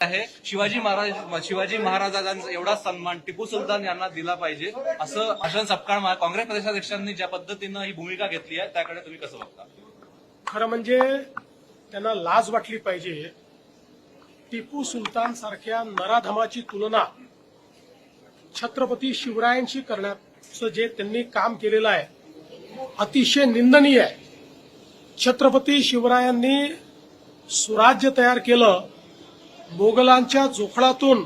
आहे शिवाजी महाराजांचा एवढा सन्मान टिपू सुलतान यांना दिला पाहिजे असं भाषण सपकाळ काँग्रेस प्रदेशाध्यक्षांनी ज्या पद्धतीनं ही भूमिका घेतली आहे त्याकडे तुम्ही कसं बघता? खरं म्हणजे त्यांना लाज वाटली पाहिजे. टिपू सुलतान सारख्या नराधमाची तुलना छत्रपती शिवरायांशी करण्याचं जे त्यांनी काम केलेलं आहे अतिशय निंदनीय आहे. छत्रपती शिवरायांनी सुराज्य तयार केलं, मोगलांच्या जोखडातून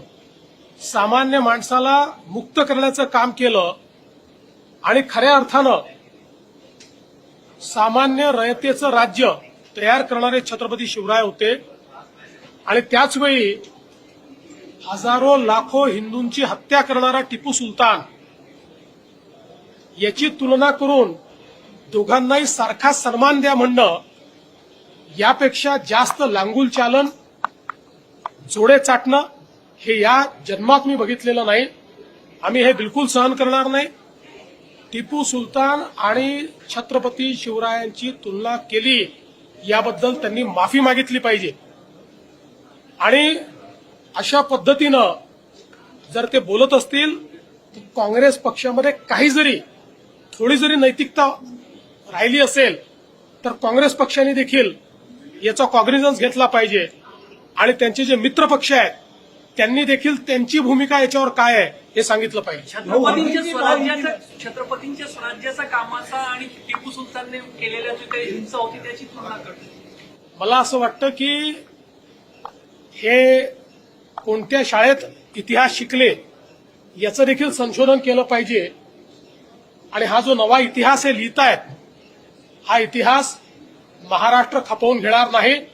सामान्य माणसाला मुक्त करण्याचं काम केलं आणि खऱ्या अर्थानं सामान्य रयतेचं राज्य तयार करणारे छत्रपती शिवराय होते. आणि त्याचवेळी हजारो लाखो हिंदूंची हत्या करणारा टिपू सुलतान याची तुलना करून दोघांनाही सारखा सन्मान द्या म्हणणं यापेक्षा जास्त लांगुल चालन, जोडे चाटणं हे या जन्मात मी बघितलेलं नाही. आम्ही हे बिलकुल सहन करणार नाही. टिपू सुलतान आणि छत्रपती शिवरायांची तुलना केली याबद्दल त्यांनी माफी मागितली पाहिजे. आणि अशा पद्धतीनं जर ते बोलत असतील तर काँग्रेस पक्षामध्ये थोडी जरी नैतिकता राहिली असेल तर काँग्रेस पक्षाने देखील याचा कॉग्निझन्स घेतला पाहिजे. आणि त्यांचे जे मित्र पक्ष आहेत त्यांनी देखील त्यांची भूमिका याच्यावर काय आहे हे सांगितलं पाहिजे. छत्रपतींच्या स्वराज्याचा कामाचा आणि टिपू सुलतानने केलेल्या जी काही हिंसा होती त्याची तुलना करतो. मला असं वाटतं की हे कोणत्या शाळेत इतिहास शिकले याचं देखील संशोधन केलं पाहिजे. आणि हा जो नवा इतिहास हे लिहितायत हा इतिहास महाराष्ट्र खपवून घेणार नाही.